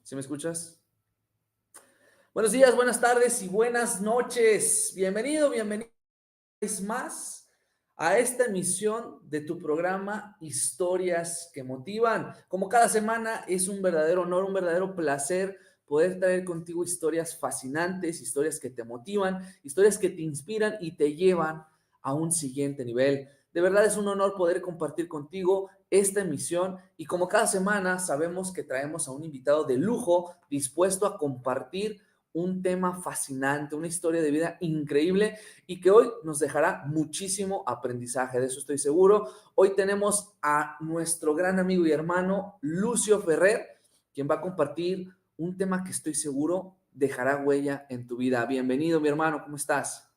¿Sí me escuchas? Buenos días, buenas tardes y buenas noches. Bienvenido más a esta emisión de tu programa Historias que Motivan. Como cada semana es un verdadero honor, un verdadero placer poder traer contigo historias fascinantes, historias que te motivan, historias que te inspiran y te llevan a un siguiente nivel. De verdad es un honor poder compartir contigo esta emisión y como cada semana sabemos que traemos a un invitado de lujo dispuesto a compartir un tema fascinante, una historia de vida increíble y que hoy nos dejará muchísimo aprendizaje, de eso estoy seguro. Hoy tenemos a nuestro gran amigo y hermano Lucio Ferrer, quien va a compartir un tema que estoy seguro dejará huella en tu vida. Bienvenido, mi hermano, ¿cómo estás?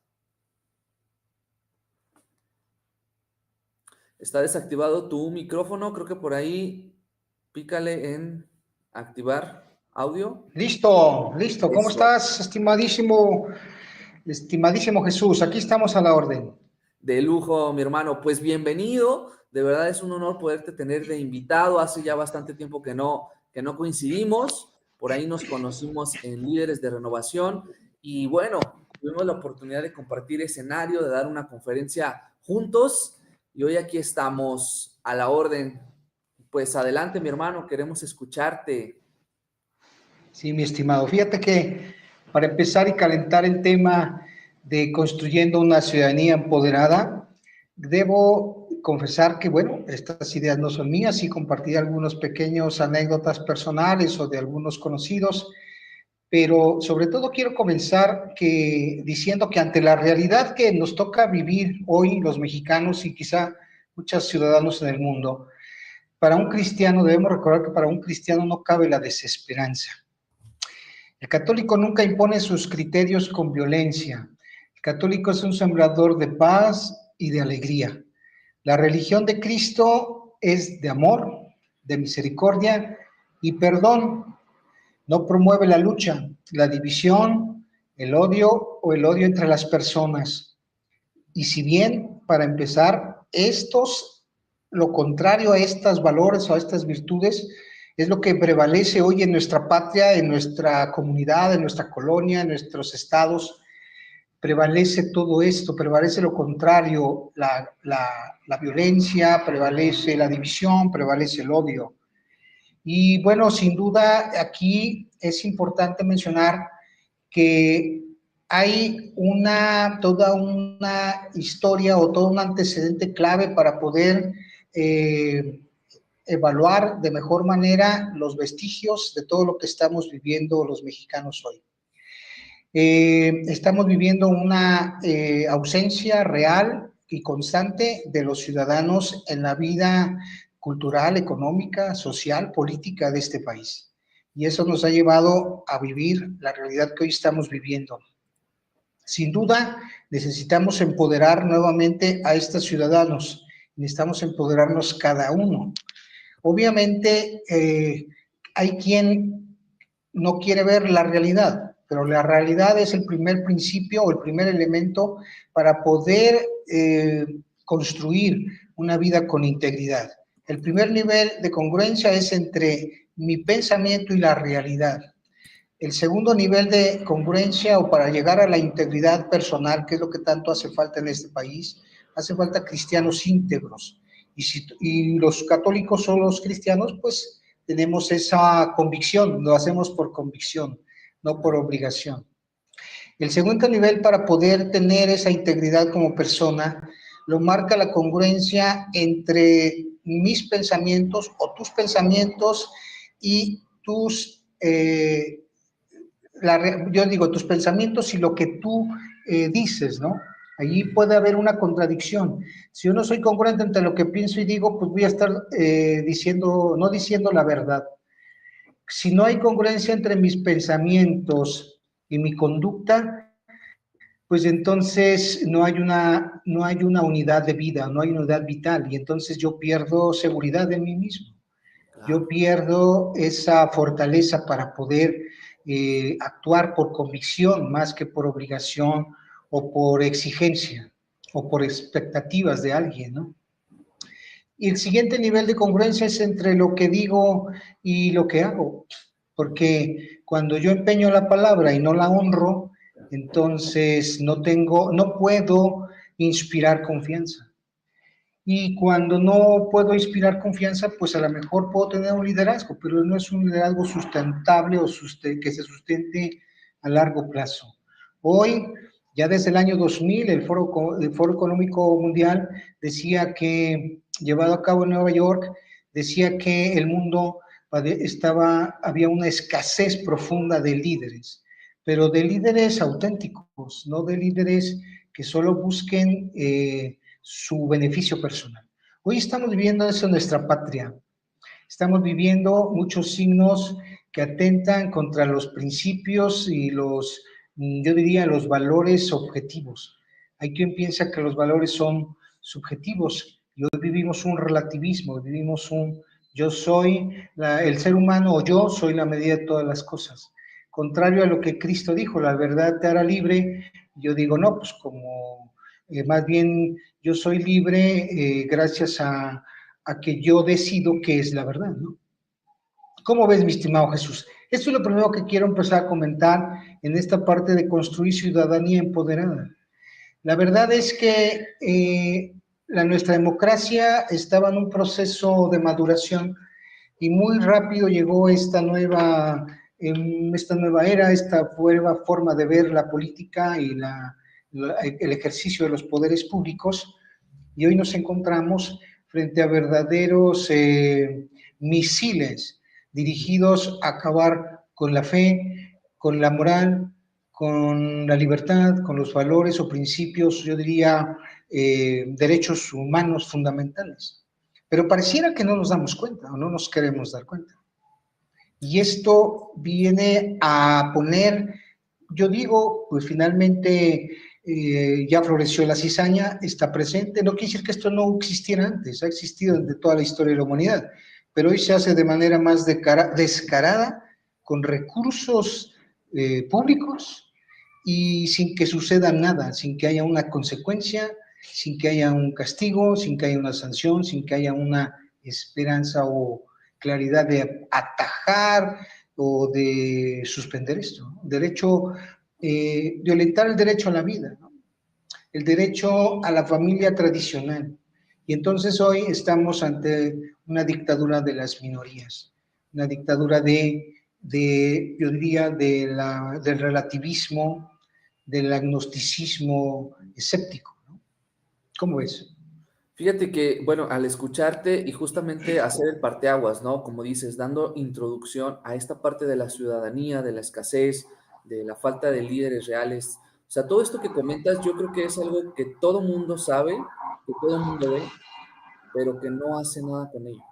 Está desactivado tu micrófono, creo que por ahí pícale en activar audio. Listo, listo. ¿Cómo Eso. estás, estimadísimo Jesús? Aquí estamos a la orden. De lujo, mi hermano. Pues bienvenido. De verdad es un honor poderte tener de invitado. Hace ya bastante tiempo que no coincidimos. Por ahí nos conocimos en Líderes de Renovación. Y bueno, tuvimos la oportunidad de compartir escenario, de dar una conferencia juntos. Y hoy aquí estamos a la orden. Pues adelante, mi hermano. Queremos escucharte. Sí, mi estimado. Fíjate que para empezar y calentar el tema de construyendo una ciudadanía empoderada, debo confesar que, bueno, estas ideas no son mías y compartí algunos pequeños anécdotas personales o de algunos conocidos, pero sobre todo quiero comenzar diciendo que ante la realidad que nos toca vivir hoy los mexicanos y quizá muchos ciudadanos en el mundo, para un cristiano, debemos recordar que para un cristiano no cabe la desesperanza. El católico nunca impone sus criterios con violencia. El católico es un sembrador de paz y de alegría. La religión de Cristo es de amor, de misericordia y perdón. No promueve la lucha, la división, el odio o el odio entre las personas. Y si bien, para empezar, lo contrario a estos valores o a estas virtudes, es lo que prevalece hoy en nuestra patria, en nuestra comunidad, en nuestra colonia, en nuestros estados, prevalece todo esto, prevalece lo contrario, la violencia, prevalece la división, prevalece el odio. Y bueno, sin duda aquí es importante mencionar que hay toda una historia o todo un antecedente clave para poder evaluar de mejor manera los vestigios de todo lo que estamos viviendo los mexicanos hoy. Estamos viviendo una ausencia real y constante de los ciudadanos en la vida cultural, económica, social, política de este país. Y eso nos ha llevado a vivir la realidad que hoy estamos viviendo. Sin duda, necesitamos empoderar nuevamente a estos ciudadanos. Necesitamos empoderarnos cada uno. Obviamente, hay quien no quiere ver la realidad, pero la realidad es el primer principio o el primer elemento para poder construir una vida con integridad. El primer nivel de congruencia es entre mi pensamiento y la realidad. El segundo nivel de congruencia o para llegar a la integridad personal, que es lo que tanto hace falta en este país, hace falta cristianos íntegros. Y los católicos son los cristianos, pues tenemos esa convicción, lo hacemos por convicción, no por obligación. El segundo nivel para poder tener esa integridad como persona lo marca la congruencia entre mis pensamientos o tus pensamientos y yo digo, tus pensamientos y lo que tú dices, ¿no? Allí puede haber una contradicción. Si yo no soy congruente entre lo que pienso y digo, pues voy a estar no diciendo la verdad. Si no hay congruencia entre mis pensamientos y mi conducta, pues entonces no hay una unidad de vida, no hay unidad vital, y entonces yo pierdo seguridad en mí mismo. Yo pierdo esa fortaleza para poder actuar por convicción más que por obligación o por exigencia o por expectativas de alguien, ¿no? Y el siguiente nivel de congruencia es entre lo que digo y lo que hago. porque cuando yo empeño la palabra y no la honro, entonces no puedo inspirar confianza. Y cuando no puedo inspirar confianza, pues a lo mejor puedo tener un liderazgo, pero no es un liderazgo sustentable o que se sustente a largo plazo. Hoy, ya desde el año 2000, el Foro Económico Mundial decía que, llevado a cabo en Nueva York, decía que el mundo había una escasez profunda de líderes, pero de líderes auténticos, no de líderes que solo busquen su beneficio personal. Hoy estamos viviendo eso en nuestra patria. Estamos viviendo muchos signos que atentan contra los principios y yo diría, los valores objetivos. Hay quien piensa que los valores son subjetivos y hoy vivimos un relativismo, vivimos yo soy el ser humano o yo soy la medida de todas las cosas. Contrario a lo que Cristo dijo, la verdad te hará libre, yo digo, no, pues como más bien yo soy libre gracias a que yo decido qué es la verdad, ¿no? ¿Cómo ves, mi estimado Jesús? Esto es lo primero que quiero empezar a comentar en esta parte de construir ciudadanía empoderada. La verdad es que nuestra democracia estaba en un proceso de maduración y muy rápido llegó esta nueva era, esta nueva forma de ver la política y el ejercicio de los poderes públicos, y hoy nos encontramos frente a verdaderos misiles dirigidos a acabar con la fe, con la moral, con la libertad, con los valores o principios, yo diría, derechos humanos fundamentales. Pero pareciera que no nos damos cuenta o no nos queremos dar cuenta. Y esto viene a poner, yo digo, pues finalmente ya floreció la cizaña, está presente. No quiere decir que esto no existiera antes, ha existido desde toda la historia de la humanidad, pero hoy se hace de manera más descarada, con recursos públicos y sin que suceda nada, sin que haya una consecuencia, sin que haya un castigo, sin que haya una sanción, sin que haya una esperanza o claridad de atajar o de suspender esto, ¿no? Violentar el derecho a la vida, ¿no? El derecho a la familia tradicional. Y entonces hoy estamos ante una dictadura de las minorías, una dictadura yo diría, del relativismo, del agnosticismo escéptico, ¿no? ¿Cómo ves? Fíjate que, bueno, al escucharte y justamente hacer el parteaguas, ¿no? Como dices, dando introducción a esta parte de la ciudadanía, de la escasez, de la falta de líderes reales. O sea, todo esto que comentas, yo creo que es algo que todo mundo sabe, que todo mundo ve, pero que no hace nada con ello.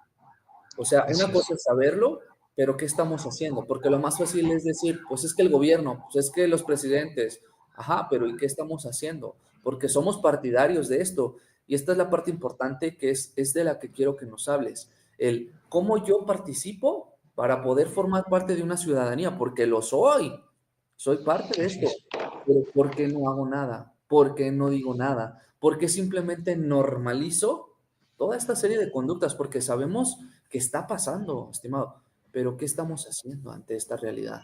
O sea, una Así es. cosa es saberlo, pero ¿qué estamos haciendo? Porque lo más fácil es decir, pues es que el gobierno, pues es que los presidentes, ajá, pero ¿y qué estamos haciendo? Porque somos partidarios de esto. Y esta es la parte importante que es de la que quiero que nos hables. El cómo yo participo para poder formar parte de una ciudadanía, porque lo soy parte de Así esto, es. pero ¿por qué no hago nada? ¿Por qué no digo nada? ¿Por qué simplemente normalizo toda esta serie de conductas? Porque sabemos que está pasando, estimado, pero ¿qué estamos haciendo ante esta realidad?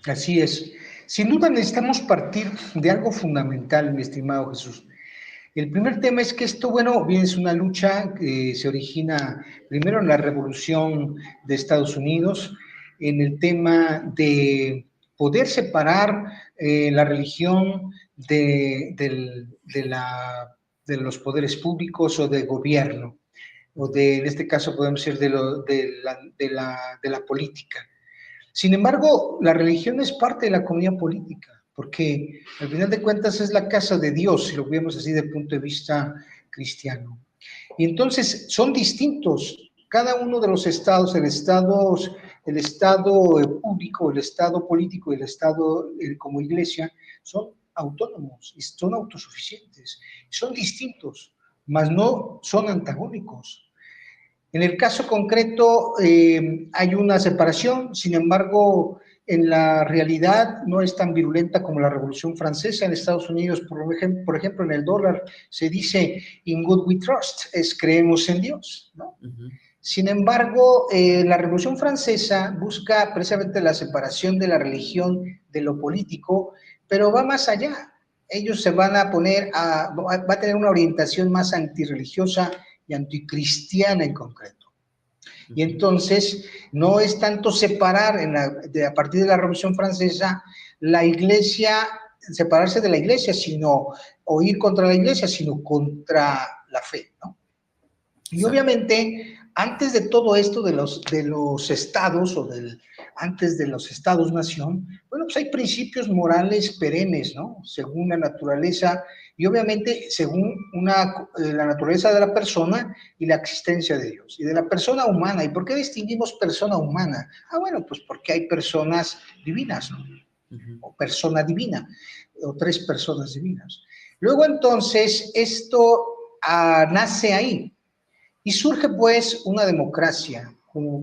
Así es. Sin duda necesitamos partir de algo fundamental, mi estimado Jesús. El primer tema es que esto, bueno, bien es una lucha que se origina primero en la Revolución de Estados Unidos, en el tema de poder separar la religión de los poderes públicos o de gobierno, en este caso podemos decir de la política. Sin embargo, la religión es parte de la comunidad política, porque al final de cuentas es la casa de Dios, si lo vemos así desde el punto de vista cristiano. Y entonces son distintos. Cada uno de los estados, el estado público, el estado político y el estado como iglesia, son autónomos, son autosuficientes, son distintos, mas no son antagónicos. En el caso concreto hay una separación, sin embargo, en la realidad no es tan virulenta como la Revolución Francesa. En Estados Unidos, por ejemplo, en el dólar se dice "in good we trust", es creemos en Dios, ¿no? Sin embargo, la Revolución Francesa busca precisamente la separación de la religión de lo político, pero va más allá. Ellos se van a va a tener una orientación más antirreligiosa y anticristiana en concreto. Y entonces no es tanto separar a partir de la Revolución Francesa la iglesia, separarse de la iglesia, o ir contra la iglesia, sino contra la fe, ¿no? Y obviamente, antes de todo esto de los estados, antes de los estados-nación, bueno, pues hay principios morales perennes, ¿no? Según la naturaleza, y obviamente según la naturaleza de la persona y la existencia de Dios, y de la persona humana. ¿Y por qué distinguimos persona humana? Bueno, pues porque hay personas divinas, ¿no? O persona divina, o tres personas divinas. Luego entonces, esto nace ahí. Y surge pues una democracia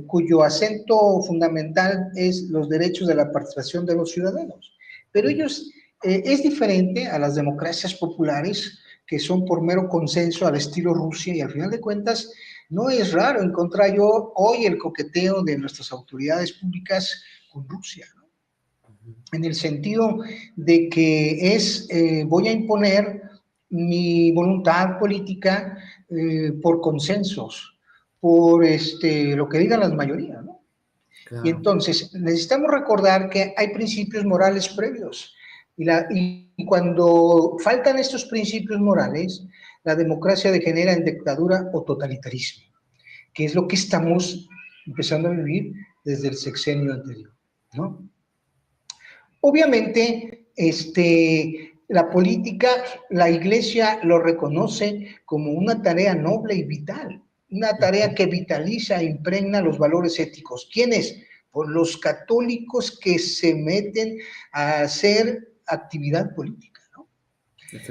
cuyo acento fundamental es los derechos de la participación de los ciudadanos. Pero es diferente a las democracias populares que son por mero consenso al estilo Rusia, y al final de cuentas no es raro encontrar yo hoy el coqueteo de nuestras autoridades públicas con Rusia, ¿no? En el sentido de que voy a imponer mi voluntad política por consensos, por lo que digan las mayorías, ¿no? Claro. Y entonces necesitamos recordar que hay principios morales previos, y cuando faltan estos principios morales, la democracia degenera en dictadura o totalitarismo, que es lo que estamos empezando a vivir desde el sexenio anterior, ¿no? Obviamente, la política, la iglesia lo reconoce como una tarea noble y vital, una tarea que vitaliza e impregna los valores éticos. ¿Quiénes? Pues los católicos que se meten a hacer actividad política, ¿no?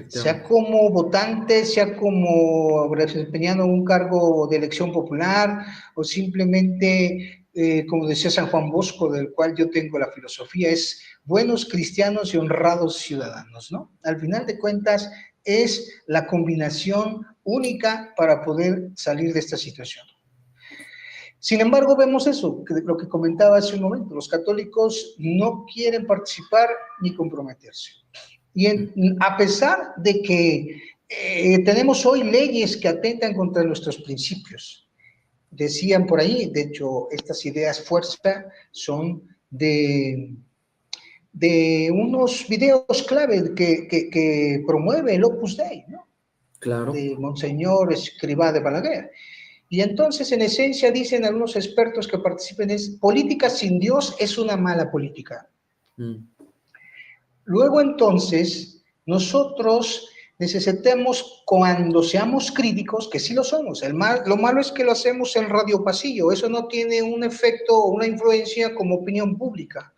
Sea como votante, sea como desempeñando un cargo de elección popular, o simplemente, como decía San Juan Bosco, del cual yo tengo la filosofía, es buenos cristianos y honrados ciudadanos, ¿no? Al final de cuentas, es la combinación única para poder salir de esta situación. Sin embargo, vemos eso, lo que comentaba hace un momento, los católicos no quieren participar ni comprometerse. Y a pesar de que tenemos hoy leyes que atentan contra nuestros principios, decían por ahí, de hecho, estas ideas fuerza son de unos videos clave que promueve el Opus Dei, ¿no? Claro. De Monseñor Escrivá de Balaguer. Y entonces, en esencia, dicen algunos expertos que participen, política sin Dios es una mala política. Luego, entonces, nosotros necesitamos, cuando seamos críticos, que sí lo somos, lo malo es que lo hacemos en radio pasillo, eso no tiene un efecto o una influencia como opinión pública,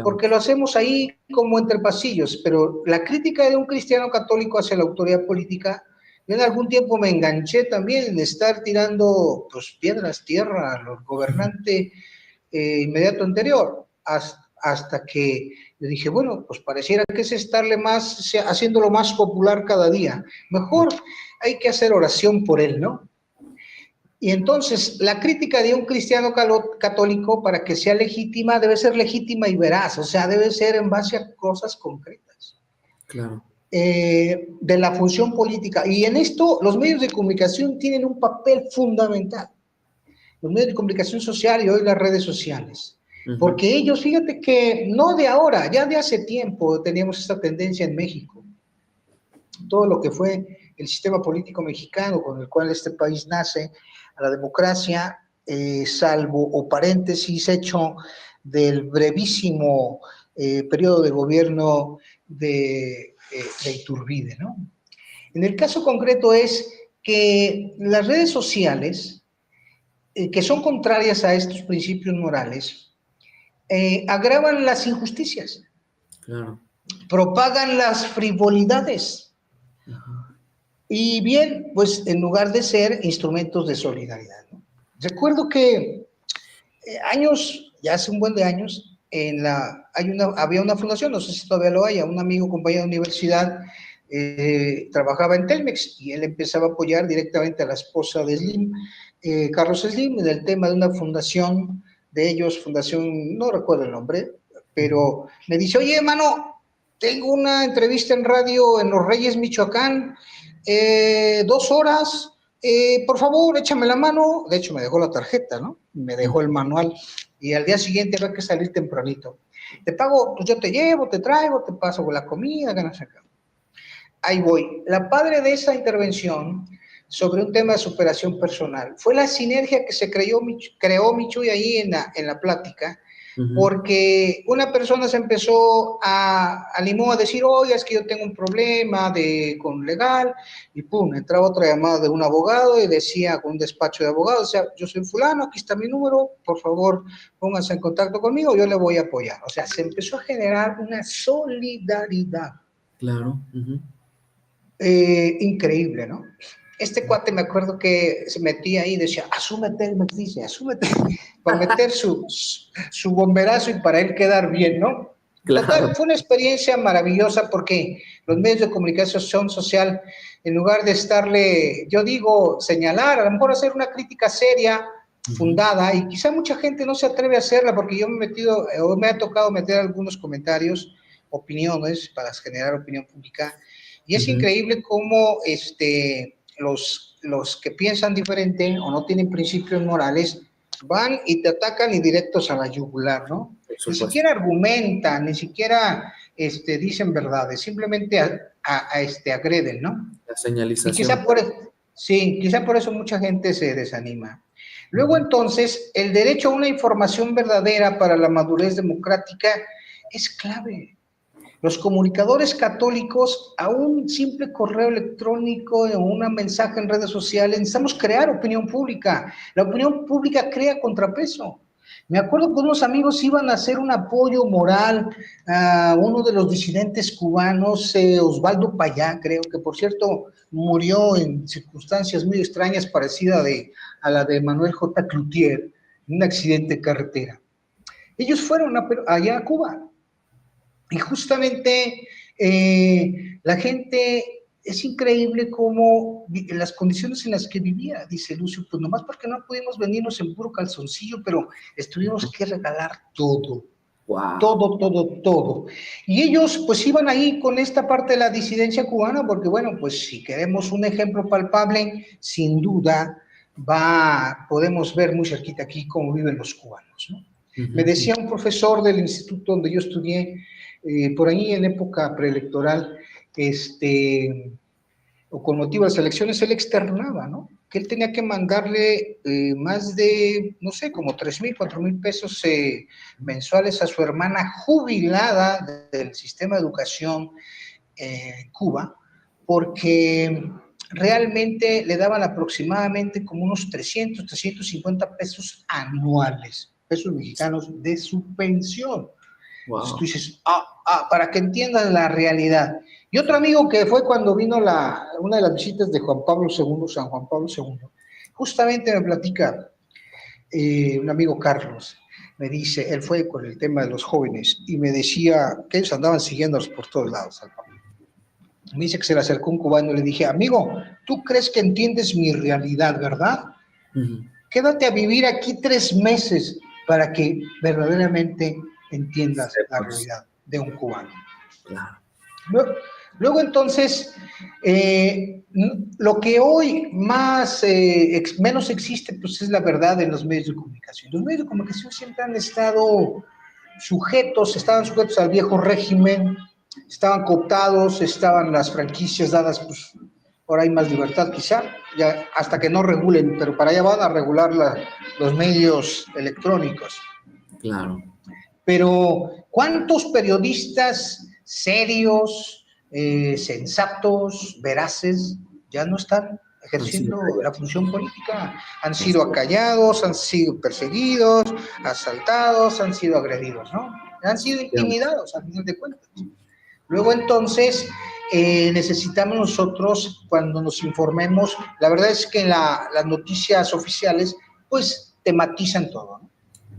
porque lo hacemos ahí como entre pasillos, pero la crítica de un cristiano católico hacia la autoridad política, yo en algún tiempo me enganché también en estar tirando pues, piedras, tierra al gobernante inmediato anterior, hasta que le dije, bueno, pues pareciera que es haciéndolo más popular cada día. Mejor hay que hacer oración por él, ¿no? Y entonces, la crítica de un cristiano católico, para que sea legítima, debe ser legítima y veraz, o sea, debe ser en base a cosas concretas. Claro. De la función política. Y en esto, los medios de comunicación tienen un papel fundamental. Los medios de comunicación social y hoy las redes sociales. Porque ellos, fíjate que no de ahora, ya de hace tiempo teníamos esta tendencia en México. Todo lo que fue el sistema político mexicano con el cual este país nace, a la democracia, salvo o paréntesis hecho del brevísimo periodo de gobierno de Iturbide, ¿no? En el caso concreto es que las redes sociales, que son contrarias a estos principios morales, agravan las injusticias, claro. Propagan las frivolidades, y bien, pues en lugar de ser instrumentos de solidaridad, ¿no? Recuerdo que ya hace un buen de años, había una fundación, no sé si todavía lo haya, un amigo, compañero de universidad, trabajaba en Telmex y él empezaba a apoyar directamente a la esposa de Slim, Carlos Slim, en el tema de una fundación de ellos, fundación, no recuerdo el nombre, pero me dice, oye, hermano, tengo una entrevista en radio en Los Reyes, Michoacán, 2 horas, por favor, échame la mano. De hecho, me dejó la tarjeta, ¿no? Me dejó el manual y al día siguiente había que salir tempranito. Te pago, pues yo te llevo, te traigo, te paso con la comida, ganas acá. Ahí voy. La padre de esa intervención sobre un tema de superación personal fue la sinergia que creó Michuy ahí en la plática, porque una persona se empezó animó a decir, oye, es que yo tengo un problema con legal, y pum, entraba otra llamada de un abogado y decía, con un despacho de abogados, o sea, yo soy fulano, aquí está mi número, por favor, pónganse en contacto conmigo, yo le voy a apoyar. O sea, se empezó a generar una solidaridad. Claro. Increíble, ¿no? Este cuate me acuerdo que se metía ahí y decía, asúmete, me dice, asúmete, para meter su bomberazo y para él quedar bien, ¿no? Claro. Total, fue una experiencia maravillosa porque los medios de comunicación social, en lugar de estarle, yo digo, señalar, a lo mejor hacer una crítica seria, fundada, y quizá mucha gente no se atreve a hacerla porque yo me ha tocado meter algunos comentarios, opiniones, para generar opinión pública, y es increíble cómo los que piensan diferente o no tienen principios morales van y te atacan y directos a la yugular, ¿no? Ni siquiera argumentan, ni siquiera dicen verdades, simplemente agreden, ¿no? La señalización. Y quizá por eso mucha gente se desanima. Luego entonces, el derecho a una información verdadera para la madurez democrática es clave. Los comunicadores católicos, a un simple correo electrónico o un mensaje en redes sociales, necesitamos crear opinión pública. La opinión pública crea contrapeso. Me acuerdo que unos amigos iban a hacer un apoyo moral a uno de los disidentes cubanos, Osvaldo Payá, creo que por cierto murió en circunstancias muy extrañas, parecida a la de Manuel J. Cloutier, en un accidente de carretera. Ellos fueron allá a Cuba. Y justamente la gente, es increíble cómo las condiciones en las que vivía, dice Lucio, pues nomás porque no pudimos venirnos en puro calzoncillo, pero tuvimos que regalar todo. Wow. Todo. Y ellos pues iban ahí con esta parte de la disidencia cubana, porque bueno, pues si queremos un ejemplo palpable, sin duda podemos ver muy cerquita aquí cómo viven los cubanos, ¿no? Me decía un profesor del instituto donde yo estudié, por ahí en época preelectoral, o con motivo de las elecciones, él externaba, ¿no? Que él tenía que mandarle más de, no sé, como 3,000, 4,000 pesos mensuales a su hermana jubilada del sistema de educación en Cuba, porque realmente le daban aproximadamente como unos 300, 350 pesos anuales, pesos mexicanos, de su pensión. Wow. Entonces tú dices, para que entiendan la realidad. Y otro amigo que fue cuando vino una de las visitas de Juan Pablo II, San Juan Pablo II, justamente me platica un amigo Carlos, me dice, él fue con el tema de los jóvenes, y me decía que ellos andaban siguiéndolos por todos lados. Me dice que se le acercó un cubano y le dije, amigo, ¿tú crees que entiendes mi realidad, verdad? Quédate a vivir aquí 3 meses para que verdaderamente entiendas la realidad de un cubano. Claro. Luego entonces, lo que hoy menos existe, pues es la verdad en los medios de comunicación. Los medios de comunicación siempre han estado estaban sujetos al viejo régimen, estaban cooptados, estaban las franquicias dadas, pues ahora hay más libertad quizá, ya hasta que no regulen, pero para allá van a regular los medios electrónicos. Claro. Pero ¿cuántos periodistas serios, sensatos, veraces, ya no están ejerciendo la función política? Han sido acallados, han sido perseguidos, asaltados, han sido agredidos, ¿no? Han sido intimidados, al final de cuentas. Luego entonces necesitamos nosotros, cuando nos informemos, la verdad es que las noticias oficiales pues tematizan todo, ¿no?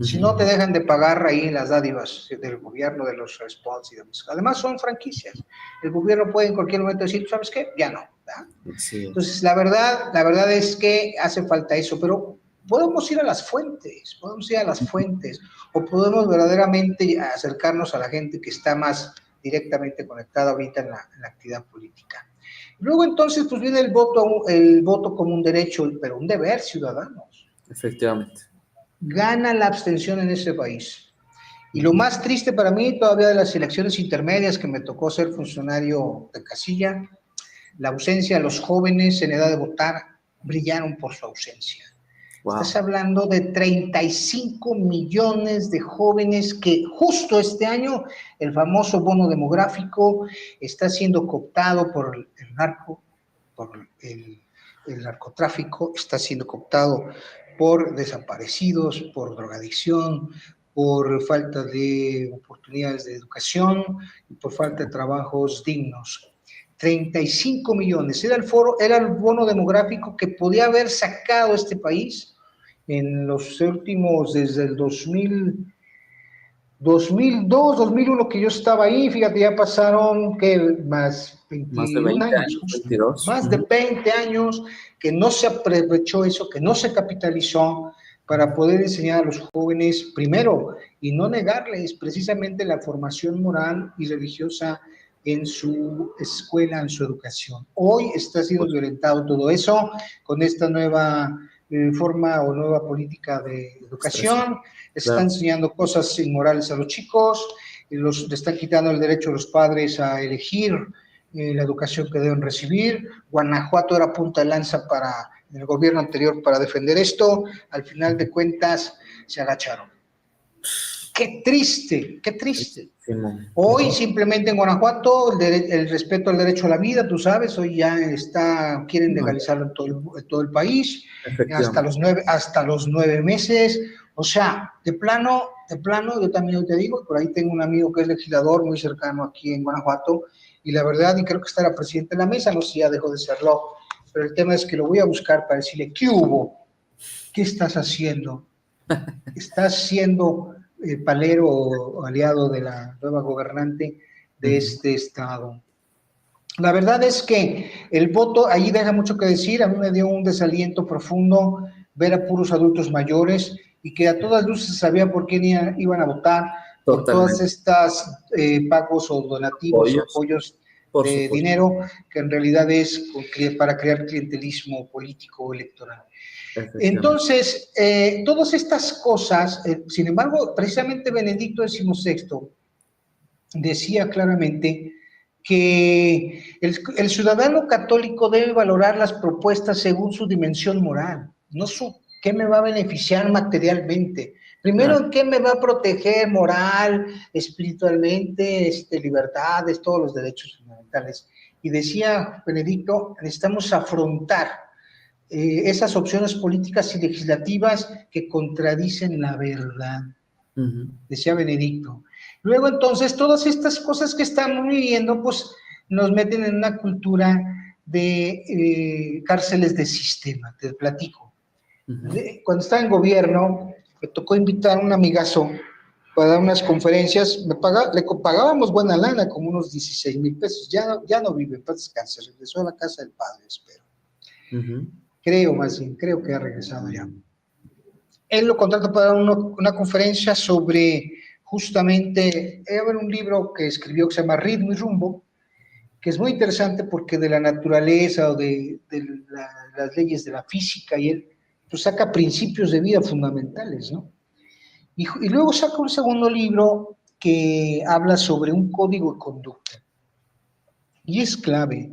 Si no te dejan de pagar ahí las dádivas del gobierno, de los response y demás. Además son franquicias. El gobierno puede en cualquier momento decir, ¿sabes qué? Ya no. ¿verdad? Sí. Entonces, la verdad es que hace falta eso, pero podemos ir a las fuentes, o podemos verdaderamente acercarnos a la gente que está más directamente conectada ahorita en la actividad política. Luego entonces pues viene el voto como un derecho, pero un deber ciudadano. Efectivamente. Gana la abstención en ese país. Y lo más triste para mí todavía de las elecciones intermedias que me tocó ser funcionario de casilla, la ausencia de los jóvenes en edad de votar brillaron por su ausencia. Wow. Estás hablando de 35 millones de jóvenes que justo este año el famoso bono demográfico está siendo cooptado por el narco, por el narcotráfico, está siendo cooptado por desaparecidos, por drogadicción, por falta de oportunidades de educación y por falta de trabajos dignos. 35 millones, era el bono demográfico que podía haber sacado este país en los últimos, desde el 2002, 2001 que yo estaba ahí, fíjate, ya pasaron más 21 años, 22. Más de 20 años que no se aprovechó eso, que no se capitalizó para poder enseñar a los jóvenes, primero, y no negarles precisamente la formación moral y religiosa en su escuela, en su educación. Hoy está siendo violentado todo eso con esta nueva forma o nueva política de educación, están enseñando cosas inmorales a los chicos, le están quitando el derecho a los padres a elegir la educación que deben recibir. Guanajuato era punta de lanza para el gobierno anterior para defender esto, al final de cuentas se agacharon. ¡Qué triste, qué triste! Hoy simplemente en Guanajuato el respeto al derecho a la vida, tú sabes, hoy ya quieren legalizarlo en todo el país, hasta los 9 meses, o sea, de plano, yo también te digo, por ahí tengo un amigo que es legislador muy cercano aquí en Guanajuato, y la verdad, y creo que está la presidenta de la mesa, no sé si ya dejó de serlo, pero el tema es que lo voy a buscar para decirle, ¿qué hubo? ¿Qué estás haciendo? ¿Estás siendo palero o aliado de la nueva gobernante de este estado? La verdad es que el voto ahí deja mucho que decir. A mí me dio un desaliento profundo ver a puros adultos mayores y que a todas luces sabían por quién iban a votar. Totalmente. Por todas estas pagos o donativos o apoyos de dinero que en realidad es para crear clientelismo político electoral. Entonces, todas estas cosas, sin embargo, precisamente Benedicto XVI decía claramente que el ciudadano católico debe valorar las propuestas según su dimensión moral, no qué me va a beneficiar materialmente. Primero, ¿en qué me va a proteger moral, espiritualmente, libertades, todos los derechos fundamentales? Y decía Benedicto, necesitamos afrontar esas opciones políticas y legislativas que contradicen la verdad, decía Benedicto. Luego, entonces, todas estas cosas que estamos viviendo, pues, nos meten en una cultura de cárceles de sistema, te platico. Cuando estaba en gobierno, me tocó invitar a un amigazo para dar unas conferencias, le pagábamos buena lana, como unos 16,000 pesos, ya no vive, en paz descanse, regresó a la casa del padre, espero. Creo que ha regresado ya. Él lo contrató para dar una conferencia sobre justamente, un libro que escribió que se llama Ritmo y Rumbo, que es muy interesante porque de la naturaleza o de las leyes de la física, y él pues saca principios de vida fundamentales, ¿no? Y luego saca un segundo libro que habla sobre un código de conducta. Y es clave,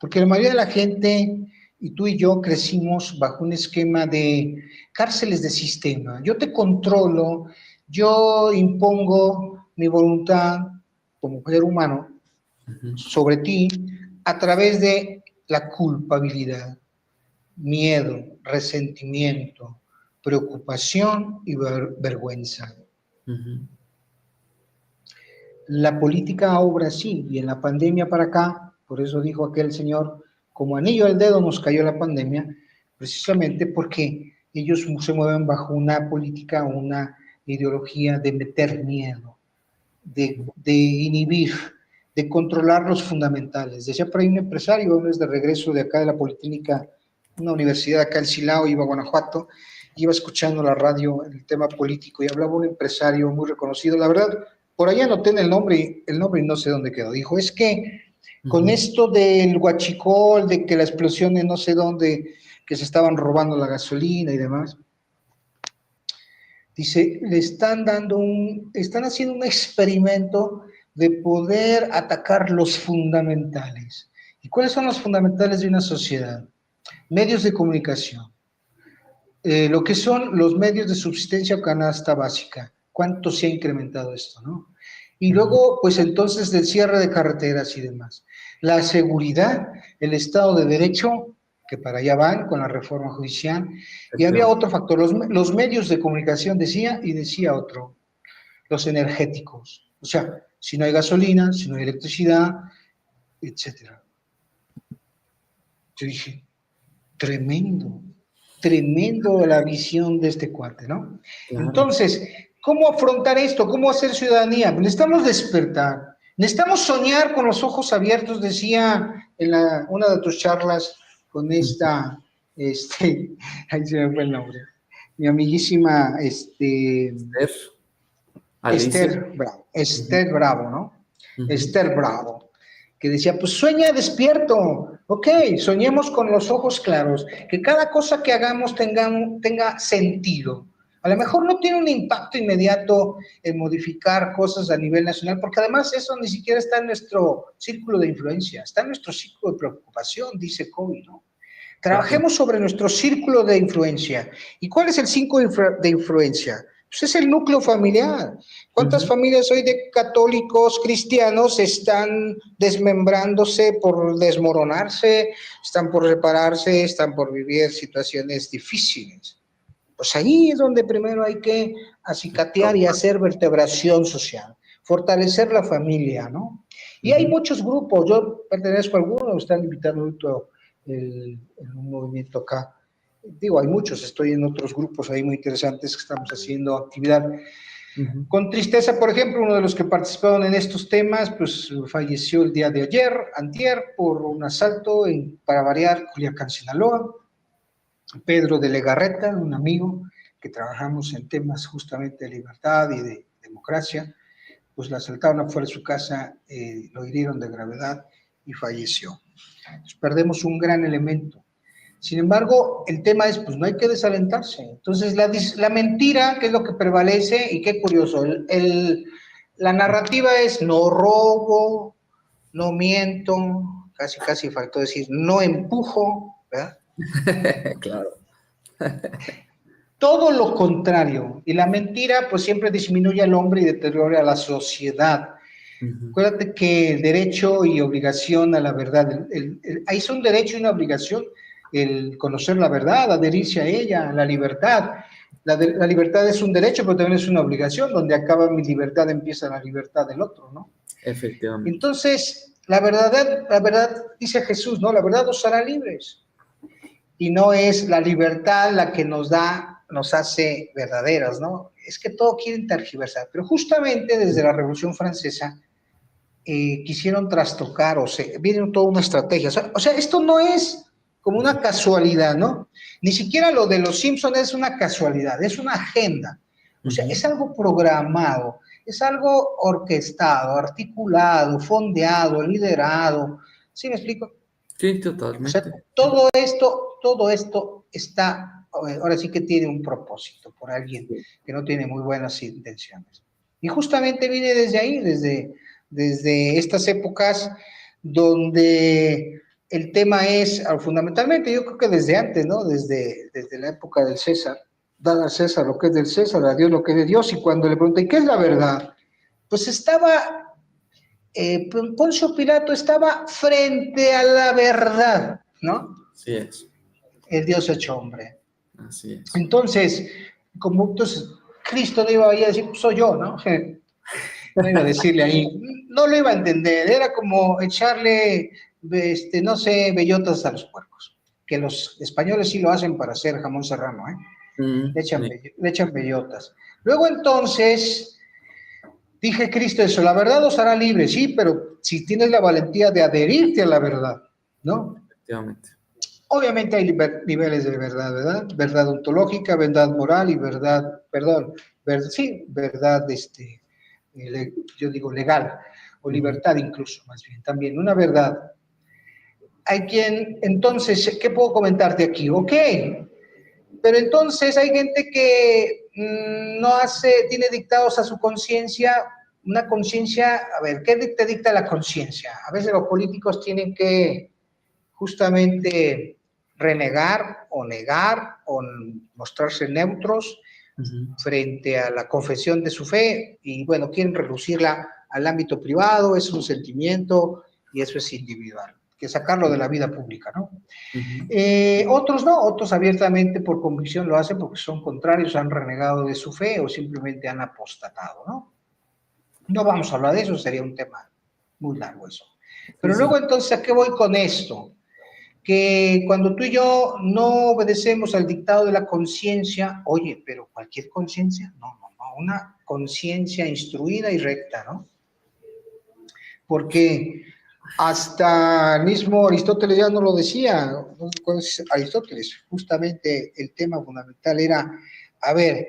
porque la mayoría de la gente, y tú y yo, crecimos bajo un esquema de cárceles de sistema. Yo te controlo, yo impongo mi voluntad como ser humano sobre ti a través de la culpabilidad, miedo, resentimiento, preocupación y vergüenza. La política obra así, y en la pandemia para acá, por eso dijo aquel señor, como anillo al dedo nos cayó la pandemia, precisamente porque ellos se mueven bajo una política, una ideología de meter miedo, de inhibir, de controlar los fundamentales. Decía por ahí un empresario, es de regreso de acá de la Politécnica, una universidad acá en Silao, iba a Guanajuato, iba escuchando la radio, el tema político, y hablaba un empresario muy reconocido. La verdad, por ahí anoté en el nombre y no sé dónde quedó. Dijo, es que con esto del huachicol, de que la explosión en no sé dónde, que se estaban robando la gasolina y demás, dice, están haciendo un experimento de poder atacar los fundamentales. ¿Y cuáles son los fundamentales de una sociedad? Medios de comunicación, lo que son los medios de subsistencia o canasta básica. ¿Cuánto se ha incrementado esto, no? Y luego, pues entonces, del cierre de carreteras y demás. La seguridad, el Estado de Derecho, que para allá van con la reforma judicial. Y había otro factor, los medios de comunicación decía otro, los energéticos. O sea, si no hay gasolina, si no hay electricidad, etcétera. Yo dije, tremendo la visión de este cuate, ¿no? Claro. Entonces, ¿cómo afrontar esto? ¿Cómo hacer ciudadanía? Necesitamos despertar, necesitamos soñar con los ojos abiertos, decía en una de tus charlas con esta, ahí se me fue el nombre, mi amiguísima, Esther Bravo, ¿no? Esther Bravo, que decía, pues sueña despierto, ok, soñemos con los ojos claros, que cada cosa que hagamos tenga sentido. A lo mejor no tiene un impacto inmediato en modificar cosas a nivel nacional, porque además eso ni siquiera está en nuestro círculo de influencia, está en nuestro círculo de preocupación, dice Covey, ¿no? Trabajemos sobre nuestro círculo de influencia. ¿Y cuál es el círculo de influencia? Pues es el núcleo familiar. ¿Cuántas familias hoy de católicos cristianos están desmembrándose por desmoronarse, están por repararse, están por vivir situaciones difíciles? Pues ahí es donde primero hay que acicatear y hacer vertebración social, fortalecer la familia, ¿no? Y hay muchos grupos, yo pertenezco a algunos, están invitados en un movimiento acá. Digo, hay muchos, estoy en otros grupos ahí muy interesantes que estamos haciendo actividad. Con tristeza, por ejemplo, uno de los que participaron en estos temas, pues falleció el día de antier, por un asalto para variar, Culiacán, Sinaloa. Pedro de Legarreta, un amigo que trabajamos en temas justamente de libertad y de democracia, pues lo asaltaron afuera de su casa, lo hirieron de gravedad y falleció. Entonces, perdemos un gran elemento. Sin embargo, el tema es, pues no hay que desalentarse. Entonces, la mentira, que es lo que prevalece, y qué curioso, la narrativa es no robo, no miento, casi faltó decir no empujo, ¿verdad? Claro. Todo lo contrario. Y la mentira, pues siempre disminuye al hombre y deteriora a la sociedad. Acuérdate que el derecho y obligación a la verdad, ahí es un derecho y una obligación, el conocer la verdad, adherirse a ella, la libertad. La libertad es un derecho, pero también es una obligación, donde acaba mi libertad, empieza la libertad del otro, ¿no? Efectivamente. Entonces, la verdad, dice Jesús, ¿no? La verdad os hará libres. Y no es la libertad la que nos hace verdaderas, ¿no? Es que todo quieren tergiversar. Pero justamente desde la Revolución Francesa, quisieron trastocar, viene toda una estrategia. O sea, esto no es como una casualidad, ¿no? Ni siquiera lo de los Simpson es una casualidad, es una agenda. O sea, es algo programado, es algo orquestado, articulado, fondeado, liderado. ¿Sí me explico? Sí, totalmente. O sea, todo esto está, ahora sí que tiene un propósito por alguien que no tiene muy buenas intenciones. Y justamente viene desde ahí, desde estas épocas donde el tema es, fundamentalmente, yo creo que desde antes, ¿no? Desde la época del César, dar al César lo que es del César, a Dios lo que es de Dios, y cuando le pregunté, ¿qué es la verdad? Pues Poncio Pilato estaba frente a la verdad, ¿no? Así es. El Dios hecho hombre. Así es. Entonces, Cristo no iba a decir, pues soy yo, ¿no? No iba a decirle ahí, no lo iba a entender, era como echarle, no sé, bellotas a los puercos, que los españoles sí lo hacen para hacer jamón serrano, ¿eh? Sí. Le echan bellotas. Luego entonces, dije Cristo eso, la verdad os hará libres, sí, pero si tienes la valentía de adherirte a la verdad, ¿no? Efectivamente. Obviamente hay niveles de verdad, ¿verdad? Verdad ontológica, verdad moral y verdad, perdón, sí, verdad, yo digo legal, o libertad incluso, más bien, también, una verdad. Hay quien, entonces, ¿qué puedo comentarte aquí? Ok, pero entonces hay gente que no tiene dictados a su conciencia, una conciencia, a ver, ¿qué te dicta la conciencia? A veces los políticos tienen que justamente renegar o negar o mostrarse neutros frente a la confesión de su fe y bueno, quieren reducirla al ámbito privado, es un sentimiento y eso es individual, que sacarlo de la vida pública, ¿no? Otros no, otros abiertamente por convicción lo hacen porque son contrarios, han renegado de su fe o simplemente han apostatado, ¿no? No vamos a hablar de eso, sería un tema muy largo eso. Pero luego entonces, ¿a qué voy con esto? Que cuando tú y yo no obedecemos al dictado de la conciencia, oye, pero cualquier conciencia, no, una conciencia instruida y recta, ¿no? Porque hasta el mismo Aristóteles ya no lo decía, Aristóteles, justamente el tema fundamental era, a ver,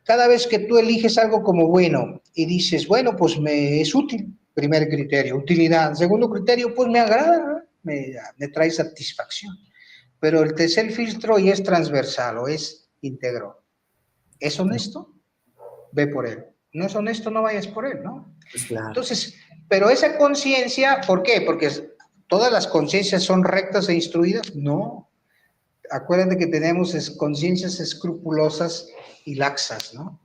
cada vez que tú eliges algo como bueno y dices, bueno, pues me es útil, primer criterio, utilidad, segundo criterio, pues me agrada, me trae satisfacción, pero el tercer filtro y es transversal o es íntegro. ¿Es honesto? Ve por él. ¿No es honesto? No vayas por él, ¿no? Pues claro. Entonces, pero esa conciencia, ¿por qué? Porque todas las conciencias son rectas e instruidas. No. Acuérdate que tenemos conciencias escrupulosas y laxas, ¿no?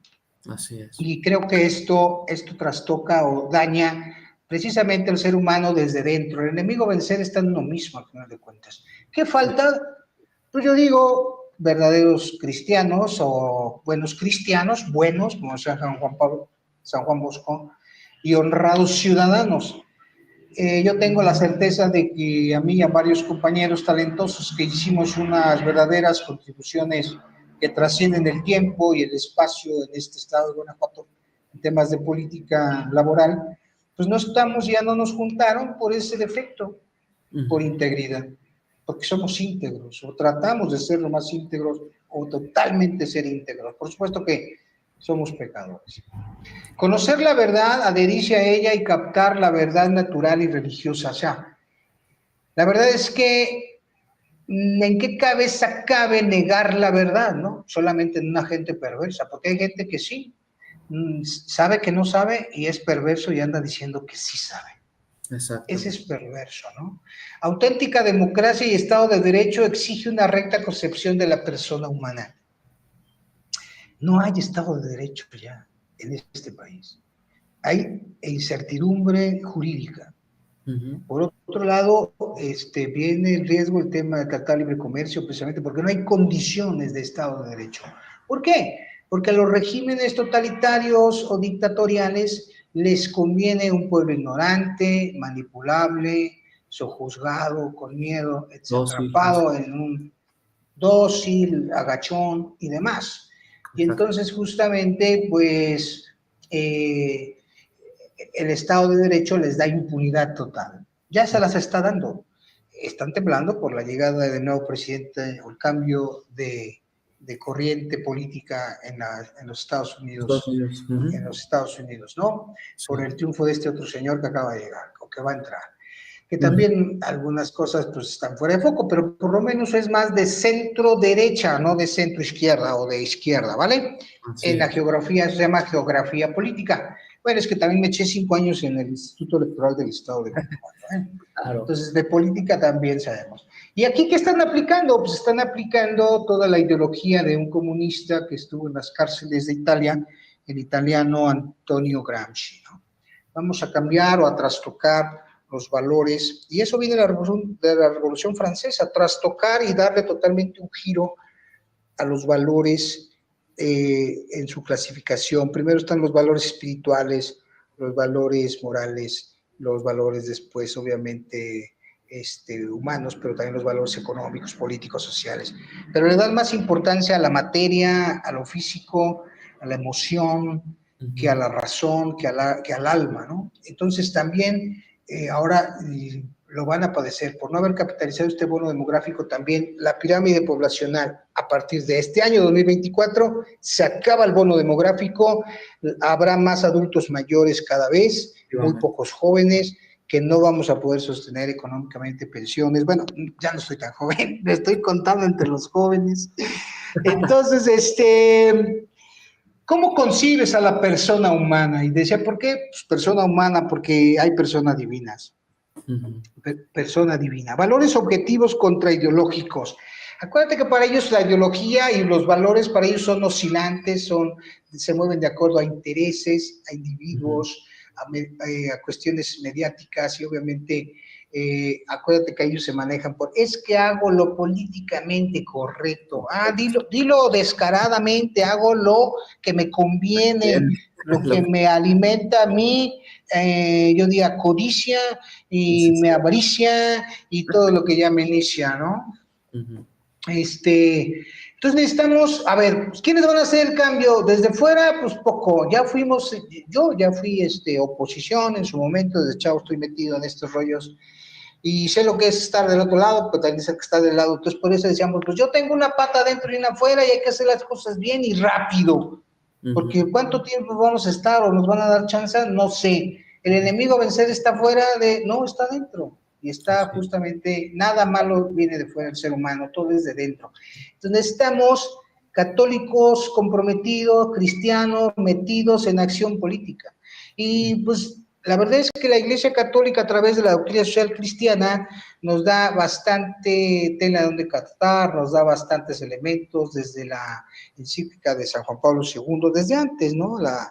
Así es. Y creo que esto trastoca o daña precisamente al ser humano desde dentro. El enemigo vencer está en uno mismo, al final de cuentas. ¿Qué falta? Pues yo digo, verdaderos cristianos o buenos cristianos, buenos, como decía San Juan Bosco, y honrados ciudadanos. Yo tengo la certeza de que a mí y a varios compañeros talentosos que hicimos unas verdaderas contribuciones que trascienden el tiempo y el espacio en este estado de Guanajuato en temas de política laboral, pues ya no nos juntaron por ese defecto, por integridad, porque somos íntegros o tratamos de ser lo más íntegros o totalmente ser íntegros. Por supuesto que somos pecadores. Conocer la verdad, adherirse a ella y captar la verdad natural y religiosa. O sea, la verdad es que ¿en qué cabeza cabe negar la verdad, no? Solamente en una gente perversa, porque hay gente que sí, sabe que no sabe y es perverso y anda diciendo que sí sabe. Ese es perverso, ¿no? Auténtica democracia y Estado de Derecho exige una recta concepción de la persona humana. No hay Estado de Derecho ya en este país. Hay incertidumbre jurídica. Por otro lado, viene el riesgo el tema del Tratado de Libre Comercio, precisamente porque no hay condiciones de Estado de Derecho. ¿Por qué? Porque a los regímenes totalitarios o dictatoriales les conviene un pueblo ignorante, manipulable, sojuzgado, con miedo, atrapado en un dócil, agachón y demás. Y entonces justamente, pues, el Estado de Derecho les da impunidad total. Ya se las está dando. Están temblando por la llegada del nuevo presidente o el cambio de corriente política en los Estados Unidos. En los Estados Unidos, ¿no? Sí. Por el triunfo de este otro señor que acaba de llegar o que va a entrar. Que también algunas cosas pues están fuera de foco, pero por lo menos es más de centro derecha, no de centro izquierda o de izquierda, ¿vale? Sí. En la geografía se llama geografía política. Bueno, es que también me eché 5 años en el Instituto Electoral del Estado de Guanajuato, ¿eh? Claro. Entonces, de política también sabemos. ¿Y aquí qué están aplicando? Pues están aplicando toda la ideología de un comunista que estuvo en las cárceles de Italia, el italiano Antonio Gramsci, ¿no? Vamos a cambiar o a trastocar los valores, y eso viene de la Revolución Francesa, trastocar y darle totalmente un giro a los valores en su clasificación. Primero están los valores espirituales, los valores morales, los valores después, obviamente, humanos, pero también los valores económicos, políticos, sociales. Pero le dan más importancia a la materia, a lo físico, a la emoción, que a la razón, que al alma, ¿no? Entonces también ahora lo van a padecer por no haber capitalizado este bono demográfico. También la pirámide poblacional a partir de este año 2024 se acaba el bono demográfico, habrá más adultos mayores cada vez, muy pocos jóvenes, que no vamos a poder sostener económicamente pensiones. Bueno, ya no estoy tan joven, me estoy contando entre los jóvenes. Entonces, ¿cómo concibes a la persona humana? Y decía, ¿por qué? Pues persona humana, porque hay personas divinas. Persona divina. Valores objetivos contra ideológicos. Acuérdate que para ellos la ideología y los valores para ellos son oscilantes, se mueven de acuerdo a intereses, a individuos, a cuestiones mediáticas y obviamente acuérdate que ellos se manejan por, es que hago lo políticamente correcto, dilo descaradamente, hago lo que me conviene, lo que me alimenta a mí, yo diría codicia y me avaricia y todo lo que ya me inicia, ¿no? Entonces necesitamos, a ver, ¿quiénes van a hacer el cambio? Desde fuera, pues poco, yo ya fui oposición en su momento, desde chavo estoy metido en estos rollos y sé lo que es estar del otro lado, pero también sé que estar del lado, entonces por eso decíamos, pues yo tengo una pata adentro y una afuera y hay que hacer las cosas bien y rápido, porque ¿cuánto tiempo vamos a estar o nos van a dar chance? No sé, el enemigo a vencer está afuera, no, está dentro. Y está justamente, nada malo viene de fuera del ser humano, todo es de dentro. Entonces necesitamos católicos comprometidos, cristianos, metidos en acción política. Y pues la verdad es que la Iglesia Católica a través de la doctrina social cristiana nos da bastante tela donde captar, nos da bastantes elementos desde la encíclica de San Juan Pablo II, desde antes, ¿no? La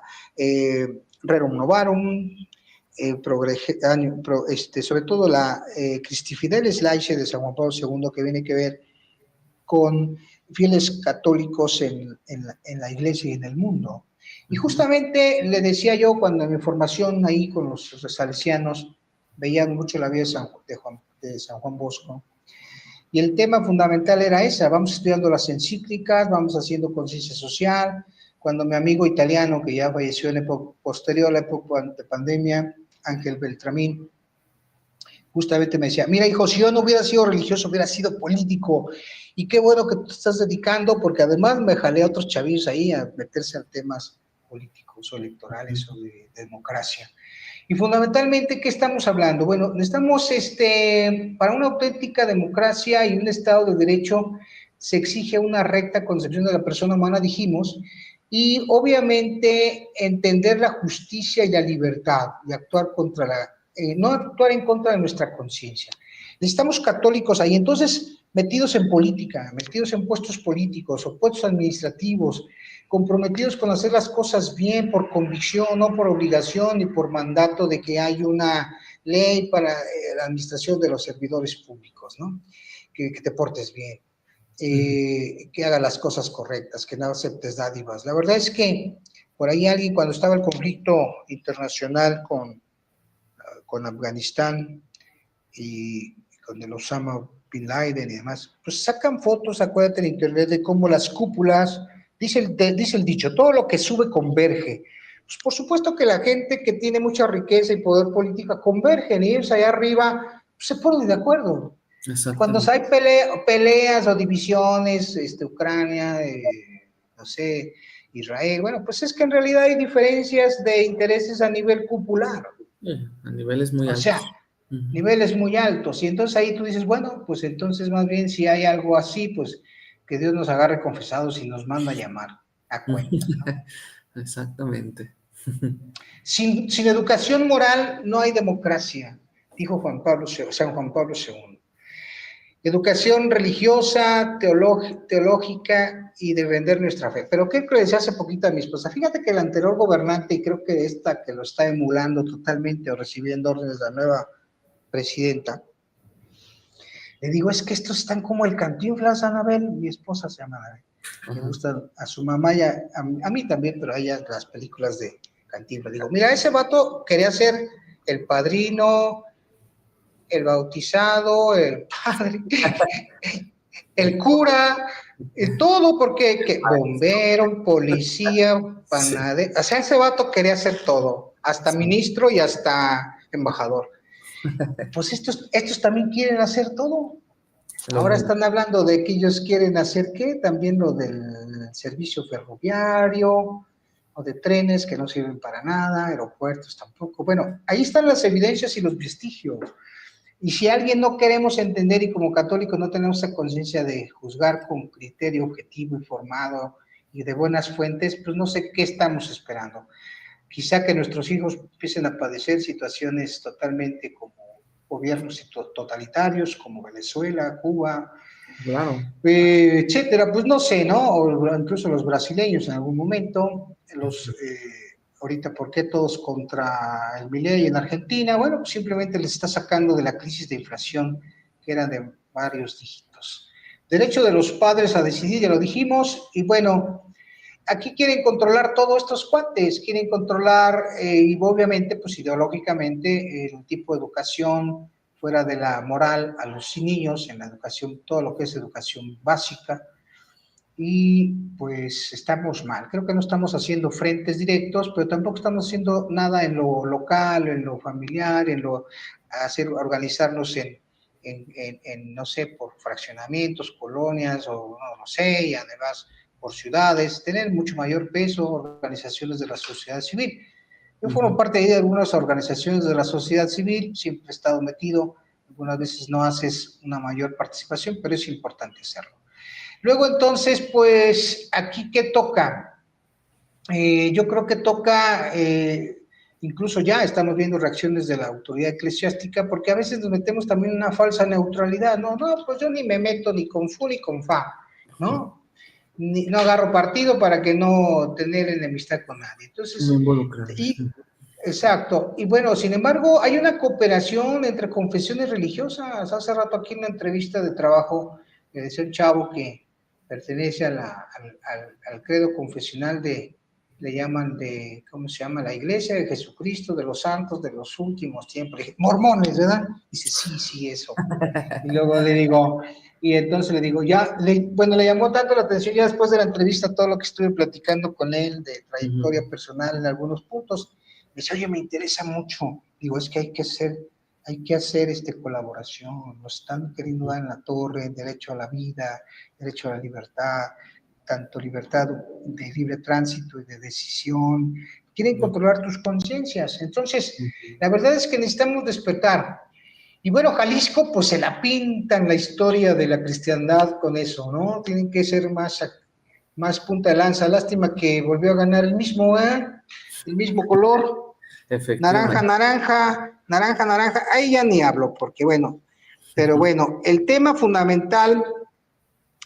Rerum Novarum, sobre todo la Christi Fideles Laice de San Juan Pablo II, que viene que ver con fieles católicos en la iglesia y en el mundo. Y justamente le decía yo, cuando en mi formación ahí con los salesianos, veían mucho la vida de San Juan Bosco, y el tema fundamental era esa, vamos estudiando las encíclicas, vamos haciendo conciencia social. Cuando mi amigo italiano, que ya falleció en época posterior a la época de pandemia, Ángel Beltramín, justamente me decía, mira hijo, si yo no hubiera sido religioso, hubiera sido político, y qué bueno que te estás dedicando, porque además me jalé a otros chavillos ahí a meterse en temas políticos o electorales o de democracia. Y fundamentalmente, ¿qué estamos hablando? Bueno, necesitamos, para una auténtica democracia y un Estado de Derecho, se exige una recta concepción de la persona humana, dijimos, y obviamente entender la justicia y la libertad y actuar no actuar en contra de nuestra conciencia. Necesitamos católicos ahí, entonces, metidos en política, metidos en puestos políticos o puestos administrativos, comprometidos con hacer las cosas bien por convicción, no por obligación ni por mandato de que hay una ley para la administración de los servidores públicos, ¿no? Que te portes bien, que haga las cosas correctas, que no aceptes dádivas. La verdad es que por ahí alguien, cuando estaba el conflicto internacional con Afganistán y con el Osama Bin Laden y demás, pues sacan fotos, acuérdate en internet, de cómo las cúpulas, dice el dicho, todo lo que sube converge. Pues por supuesto que la gente que tiene mucha riqueza y poder política convergen, y ellos allá arriba pues, se ponen de acuerdo. Cuando hay peleas o divisiones, Ucrania, no sé, Israel, bueno, pues es que en realidad hay diferencias de intereses a nivel cupular. A niveles muy altos. O sea, niveles muy altos. Y entonces ahí tú dices, bueno, pues entonces más bien si hay algo así, pues que Dios nos agarre confesados y nos manda a llamar a cuenta, ¿no? Exactamente. Sin educación moral no hay democracia, dijo San Juan Pablo II. Educación religiosa, teológica y de vender nuestra fe. Pero ¿qué le decía hace poquito a mi esposa? Fíjate que el anterior gobernante, y creo que esta que lo está emulando totalmente o recibiendo órdenes de la nueva presidenta, le digo, es que estos están como el Cantinflas, Anabel, mi esposa se llama Anabel, le gustan a su mamá y a mí también, pero a ella las películas de Cantinflas. Digo, mira, ese vato quería ser el Padrino, el bautizado, el padre, el cura, todo porque bombero, policía, panadero, o sea, ese vato quería hacer todo, hasta ministro y hasta embajador. Pues estos también quieren hacer todo. Ahora están hablando de que ellos quieren hacer, ¿qué? También lo del servicio ferroviario, o de trenes que no sirven para nada, aeropuertos tampoco. Bueno, ahí están las evidencias y los vestigios. Y si alguien no queremos entender y como católicos no tenemos esa conciencia de juzgar con criterio objetivo, informado y de buenas fuentes, pues no sé qué estamos esperando. Quizá que nuestros hijos empiecen a padecer situaciones totalmente como gobiernos totalitarios, como Venezuela, Cuba, claro, etcétera. Pues no sé, ¿no? O incluso los brasileños en algún momento, ahorita, ¿por qué todos contra el Milei en Argentina? Bueno, pues simplemente les está sacando de la crisis de inflación que era de varios dígitos. Derecho de los padres a decidir, ya lo dijimos, y bueno, aquí quieren controlar todos estos cuates, quieren controlar, y obviamente, pues ideológicamente, el tipo de educación fuera de la moral a los niños, en la educación, todo lo que es educación básica, y pues estamos mal. Creo que no estamos haciendo frentes directos, pero tampoco estamos haciendo nada en lo local, en lo familiar, organizarnos en no sé, por fraccionamientos, colonias, o no sé, y además por ciudades, tener mucho mayor peso, organizaciones de la sociedad civil. Yo formo parte de algunas organizaciones de la sociedad civil, siempre he estado metido, algunas veces no haces una mayor participación, pero es importante hacerlo. Luego entonces, pues, ¿aquí qué toca? Yo creo que toca, incluso ya estamos viendo reacciones de la autoridad eclesiástica, porque a veces nos metemos también en una falsa neutralidad, no, pues yo ni me meto ni con fu ni con fa, ¿no? No agarro partido para que no tener enemistad con nadie. Entonces, exacto. Y bueno, sin embargo, hay una cooperación entre confesiones religiosas. Hace rato aquí en una entrevista de trabajo, me decía un chavo que pertenece al credo confesional le llaman ¿cómo se llama? La Iglesia de Jesucristo, de los Santos, de los Últimos Tiempos. Mormones, ¿verdad? Dice, sí, eso. Y luego le digo, y entonces le digo, bueno, le llamó tanto la atención ya después de la entrevista todo lo que estuve platicando con él de trayectoria personal en algunos puntos. Me dice, oye, me interesa mucho. Digo, es que hay que hacer colaboración. Nos están queriendo dar en la torre, derecho a la vida, derecho a la libertad, tanto libertad de libre tránsito y de decisión. Quieren controlar tus conciencias. Entonces, la verdad es que necesitamos despertar. Y bueno, Jalisco, pues se la pintan la historia de la cristiandad con eso, ¿no? Tienen que ser más punta de lanza. Lástima que volvió a ganar el mismo color. Naranja. Ahí ya ni hablo, porque bueno, pero bueno, el tema fundamental,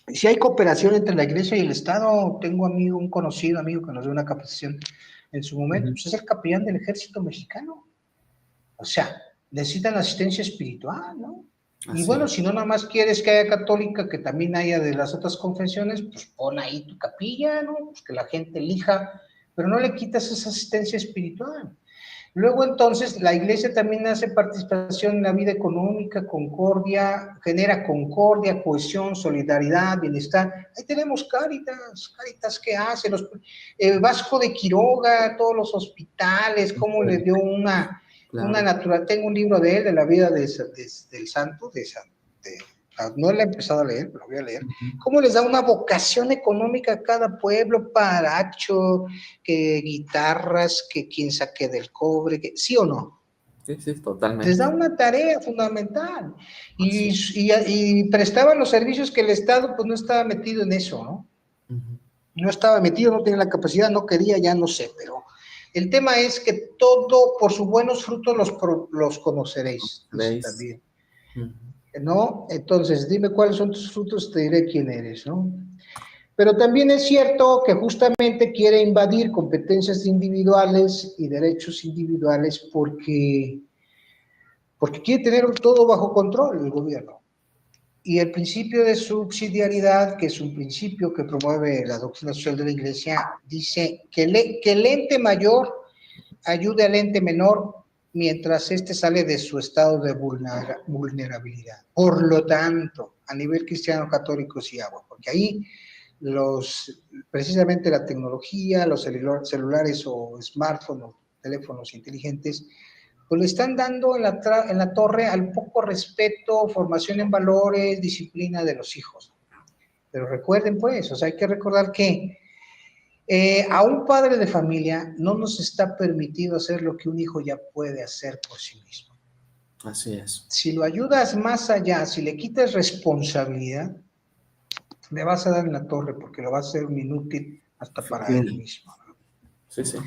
si hay cooperación entre la iglesia y el Estado, tengo un conocido amigo que nos dio una capacitación en su momento, pues es el capellán del ejército mexicano. O sea, necesitan asistencia espiritual, ¿no? Y bueno, si no nada más quieres que haya católica, que también haya de las otras confesiones, pues pon ahí tu capilla, ¿no? Pues que la gente elija, pero no le quitas esa asistencia espiritual. Luego entonces la iglesia también hace participación en la vida económica, genera concordia, cohesión, solidaridad, bienestar. Ahí tenemos Cáritas que hace, Vasco de Quiroga, todos los hospitales, cómo le dio una natural. Tengo un libro de él, de la vida del santo, no lo he empezado a leer, pero lo voy a leer. Cómo les da una vocación económica a cada pueblo, paracho, que guitarras, que quien saque del cobre, ¿sí o no? Sí, totalmente. Les da una tarea fundamental. Y prestaban los servicios que el Estado pues no estaba metido en eso, ¿no? No estaba metido, no tenía la capacidad, no quería, ya no sé, pero el tema es que todo por sus buenos frutos los conoceréis. También. ¿No? Entonces, dime cuáles son tus frutos, te diré quién eres, ¿no? Pero también es cierto que justamente quiere invadir competencias individuales y derechos individuales porque quiere tener todo bajo control el gobierno. Y el principio de subsidiariedad, que es un principio que promueve la doctrina social de la Iglesia, dice que el ente mayor ayude al ente menor mientras éste sale de su estado de vulnerabilidad. Por lo tanto, a nivel cristiano, católico, sí agua, porque ahí precisamente la tecnología, los celulares o smartphones o teléfonos inteligentes, pues le están dando en la torre al poco respeto, formación en valores, disciplina de los hijos. Pero recuerden pues, o sea, hay que recordar que a un padre de familia no nos está permitido hacer lo que un hijo ya puede hacer por sí mismo. Así es. Si lo ayudas más allá, si le quitas responsabilidad, le vas a dar en la torre porque lo va a hacer un inútil hasta para él mismo. Sí, sí.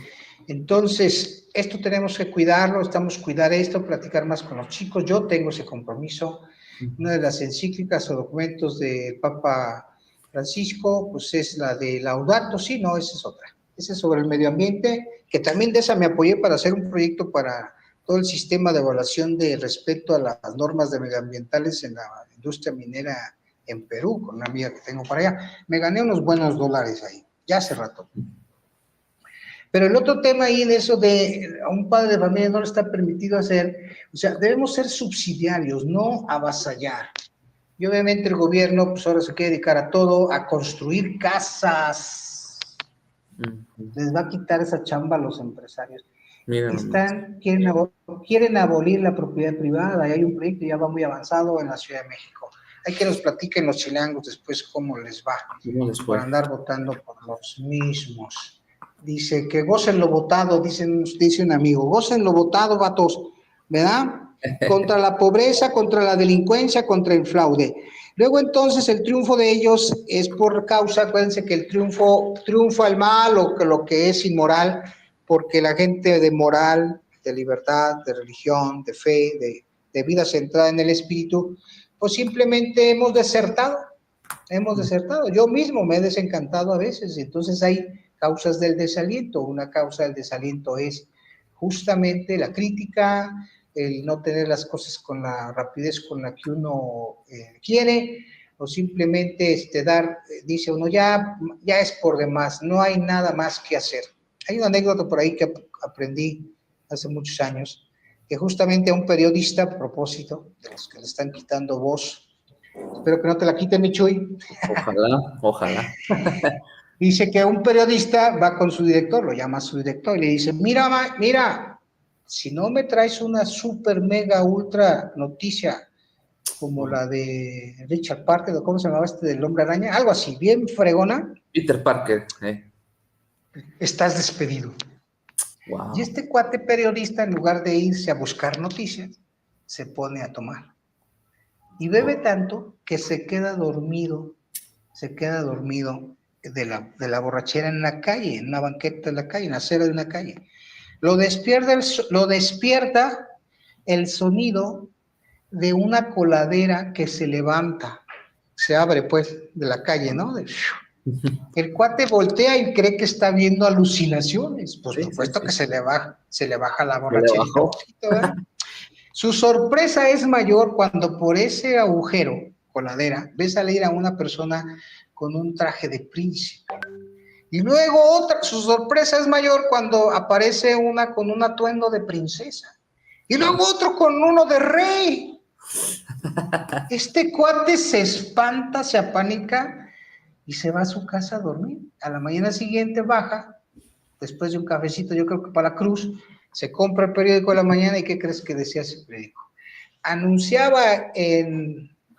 Entonces, esto tenemos que cuidarlo, estamos cuidar esto, platicar más con los chicos. Yo tengo ese compromiso. Una de las encíclicas o documentos del Papa Francisco, pues es la de Laudato Si, no, esa es otra. Esa es sobre el medio ambiente, que también de esa me apoyé para hacer un proyecto para todo el sistema de evaluación de respeto a las normas de medioambientales en la industria minera en Perú, con una amiga que tengo para allá. Me gané unos buenos dólares ahí, ya hace rato. Pero el otro tema ahí en eso de a un padre de familia no le está permitido hacer, o sea, debemos ser subsidiarios, no avasallar. Y obviamente el gobierno, pues ahora se quiere dedicar a todo, a construir casas. Les va a quitar esa chamba a los empresarios. Quieren abolir la propiedad privada, y hay un proyecto ya va muy avanzado en la Ciudad de México. Hay que nos platiquen los chilangos después cómo les va, por andar votando por los mismos. Dice que gocen lo votado, dice un amigo, gocen lo votado, vatos, ¿verdad? Contra la pobreza, contra la delincuencia, contra el fraude. Luego entonces el triunfo de ellos es por causa, acuérdense que el triunfa el mal o que lo que es inmoral, porque la gente de moral, de libertad, de religión, de fe, de vida centrada en el espíritu, pues simplemente hemos desertado. Yo mismo me he desencantado a veces, entonces hay causas del desaliento. Una causa del desaliento es justamente la crítica, el no tener las cosas con la rapidez con la que uno quiere, o simplemente dice uno, ya es por demás, no hay nada más que hacer. Hay una anécdota por ahí que aprendí hace muchos años, que justamente a un periodista, a propósito, de los que le están quitando voz, espero que no te la quiten, mi Chuy. Ojalá. Dice que un periodista va con su director, lo llama a su director y le dice, mira, si no me traes una super mega ultra noticia como la de Richard Parker, ¿cómo se llamaba del Hombre Araña? Algo así, bien fregona. Peter Parker. Estás despedido. Wow. Y este cuate periodista, en lugar de irse a buscar noticias, se pone a tomar. Y bebe tanto que se queda dormido de la borrachera en la calle, en una banqueta de la calle, en la acera de una calle. Lo despierta el sonido de una coladera que se levanta, se abre pues de la calle, ¿no? El cuate voltea y cree que está viendo alucinaciones, por supuesto que se le baja la borracherita. Su sorpresa es mayor cuando por ese agujero, coladera, ve salir a una persona con un traje de príncipe. Y luego su sorpresa es mayor cuando aparece una con un atuendo de princesa. Y luego otro con uno de rey. Este cuate se espanta, se apanica y se va a su casa a dormir. A la mañana siguiente baja, después de un cafecito, yo creo que para la Cruz, se compra el periódico de la mañana y ¿qué crees que decía ese periódico? Anunciaba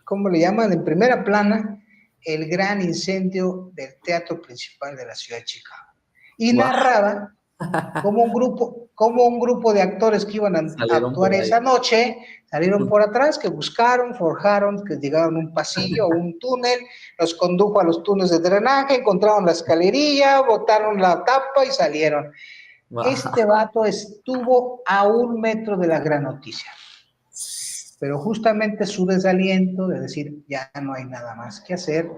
¿cómo le llaman? En primera plana, el gran incendio del Teatro Principal de la Ciudad de Chicago. Y narraba como un grupo de actores que iban a actuar esa noche, salieron por atrás, que buscaron, forjaron, que llegaron a un pasillo, a un túnel, los condujo a los túneles de drenaje, encontraron la escalerilla, botaron la tapa y salieron. Wow. Este vato estuvo a 1 metro de la gran noticia. Pero justamente su desaliento de decir, ya no hay nada más que hacer,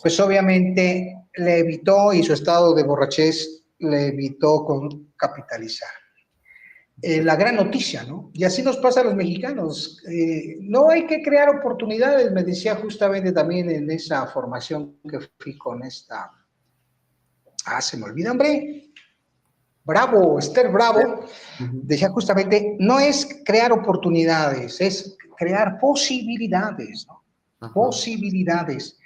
pues obviamente le evitó, y su estado de borrachez le evitó capitalizar. La gran noticia, ¿no? Y así nos pasa a los mexicanos. No hay que crear oportunidades, me decía justamente también en esa formación que fui con esta... se me olvida, hombre. Bravo, Esther Bravo, Ujú. decía justamente, no es crear oportunidades, es crear posibilidades, ¿no? Ajá. Posibilidades.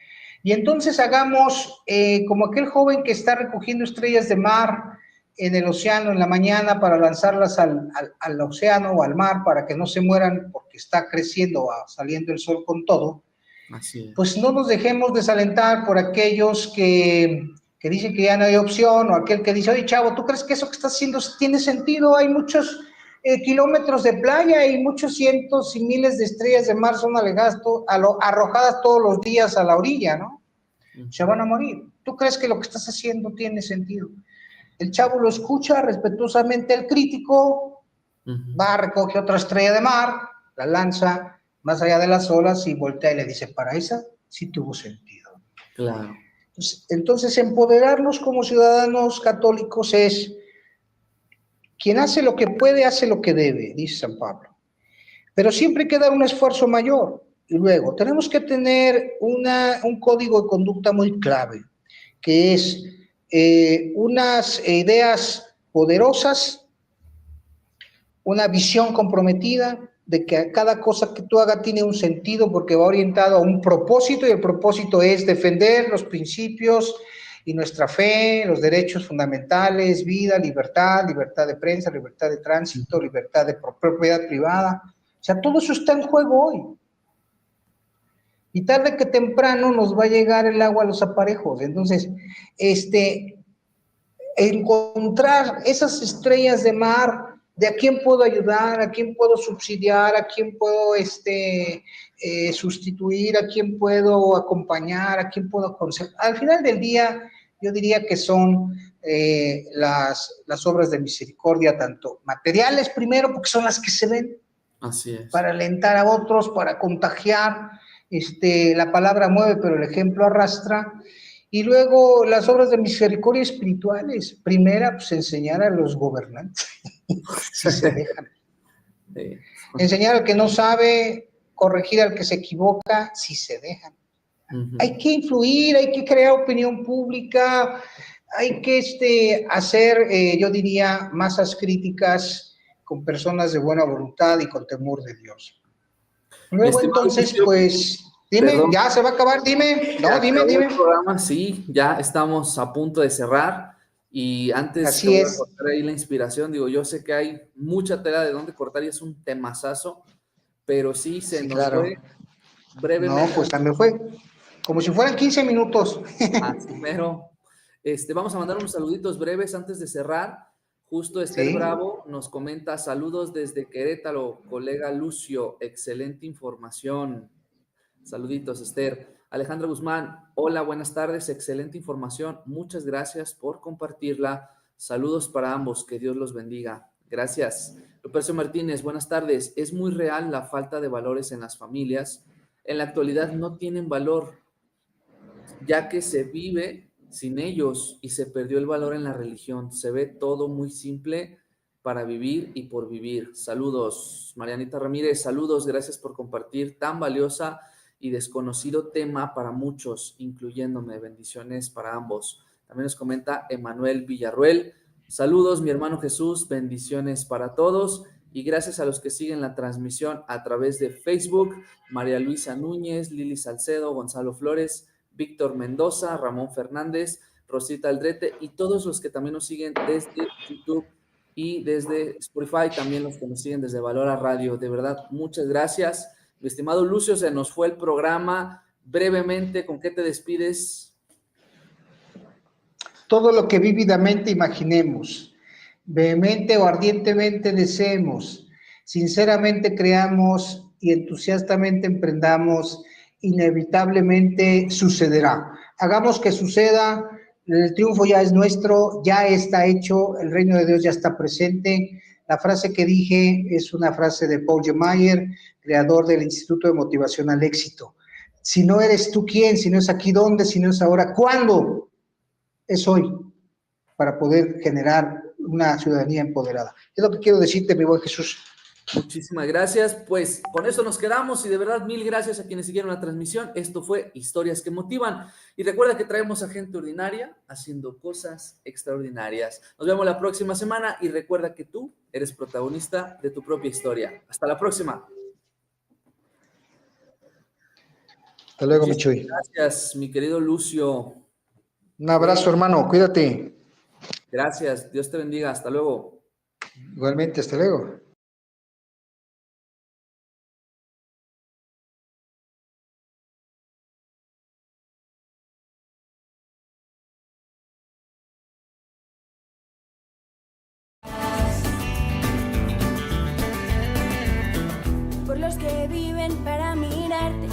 Y entonces hagamos como aquel joven que está recogiendo estrellas de mar en el océano en la mañana para lanzarlas al océano o al mar para que no se mueran porque está creciendo, saliendo el sol con todo. Así es. Pues no nos dejemos desalentar por aquellos que dicen que ya no hay opción, o aquel que dice, oye, chavo, ¿tú crees que eso que estás haciendo tiene sentido? Hay muchos kilómetros de playa y muchos cientos y miles de estrellas de mar son arrojadas todos los días a la orilla, ¿no? Se van a morir. ¿Tú crees que lo que estás haciendo tiene sentido? El chavo lo escucha respetuosamente, el crítico va, recoge otra estrella de mar, la lanza más allá de las olas y voltea y le dice, para esa sí tuvo sentido. Claro. Entonces, empoderarnos como ciudadanos católicos es, quien hace lo que puede, hace lo que debe, dice San Pablo. Pero siempre hay que dar un esfuerzo mayor. Y luego, tenemos que tener un código de conducta muy clave, que es unas ideas poderosas, una visión comprometida de que cada cosa que tú hagas tiene un sentido porque va orientado a un propósito y el propósito es defender los principios y nuestra fe, los derechos fundamentales, vida, libertad de prensa, libertad de tránsito, libertad de propiedad privada. O sea, todo eso está en juego hoy. Y tarde que temprano nos va a llegar el agua a los aparejos. Entonces, encontrar esas estrellas de mar, de a quién puedo ayudar, a quién puedo subsidiar, a quién puedo sustituir, a quién puedo acompañar, a quién puedo aconsejar. Al final del día, yo diría que son las obras de misericordia, tanto materiales primero, porque son las que se ven, Así es. para alentar a otros, para contagiar. La palabra mueve, pero el ejemplo arrastra. Y luego las obras de misericordia espirituales. Primera, pues enseñar a los gobernantes, si se dejan. Sí. Enseñar al que no sabe, corregir al que se equivoca, si se dejan. Hay que influir, hay que crear opinión pública, hay que hacer, yo diría, masas críticas con personas de buena voluntad y con temor de Dios. Luego entonces, pues, dime, perdón, ¿ya se va a acabar? Dime, no, dime. el programa, sí, ya estamos a punto de cerrar y antes te Así voy a es. cortar ahí la inspiración, digo, yo sé que hay mucha tela de dónde cortar y es un temazazo, pero sí se Sí, nos claro. fue No, brevemente. pues también fue como si fueran 15 minutos. Así mero. Vamos a mandar unos saluditos breves antes de cerrar. Justo Esther Sí. Bravo nos comenta saludos desde Querétaro, colega Lucio, excelente información. Saluditos, Esther. Alejandra Guzmán, hola, buenas tardes, excelente información. Muchas gracias por compartirla. Saludos para ambos, que Dios los bendiga. Gracias. Lupercio Martínez, buenas tardes. Es muy real la falta de valores en las familias. En la actualidad no tienen valor, ya que se vive sin ellos y se perdió el valor en la religión. Se ve todo muy simple para vivir y por vivir. Saludos, Marianita Ramírez, saludos, gracias por compartir tan valiosa y desconocido tema para muchos, incluyéndome. Bendiciones para ambos. También nos comenta Emanuel Villarruel. Saludos, mi hermano Jesús, bendiciones para todos. Y gracias a los que siguen la transmisión a través de Facebook, María Luisa Núñez, Lili Salcedo, Gonzalo Flores, Víctor Mendoza, Ramón Fernández, Rosita Aldrete y todos los que también nos siguen desde YouTube y desde Spotify, también los que nos siguen desde Valora Radio. De verdad, muchas gracias. Mi estimado Lucio, se nos fue el programa. Brevemente, ¿con qué te despides? Todo lo que vívidamente imaginemos, vehemente o ardientemente deseemos, sinceramente creamos y entusiastamente emprendamos, inevitablemente sucederá. Hagamos que suceda, el triunfo ya es nuestro, ya está hecho, el reino de Dios ya está presente. La frase que dije es una frase de Paul Gemeyer, creador del Instituto de Motivación al Éxito. Si no eres tú, ¿quién? Si no es aquí, ¿dónde? Si no es ahora, ¿cuándo? Es hoy, para poder generar una ciudadanía empoderada. Es lo que quiero decirte, mi buen Jesús. Muchísimas gracias. Pues con eso nos quedamos y de verdad mil gracias a quienes siguieron la transmisión. Esto fue Historias que Motivan. Y recuerda que traemos a gente ordinaria haciendo cosas extraordinarias. Nos vemos la próxima semana y recuerda que tú eres protagonista de tu propia historia. Hasta la próxima. Hasta luego, mi Muchísimas Chuy. gracias, mi querido Lucio. Un abrazo, hermano. Cuídate. Gracias. Dios te bendiga. Hasta luego. Igualmente, hasta luego. Por los que viven para mirarte,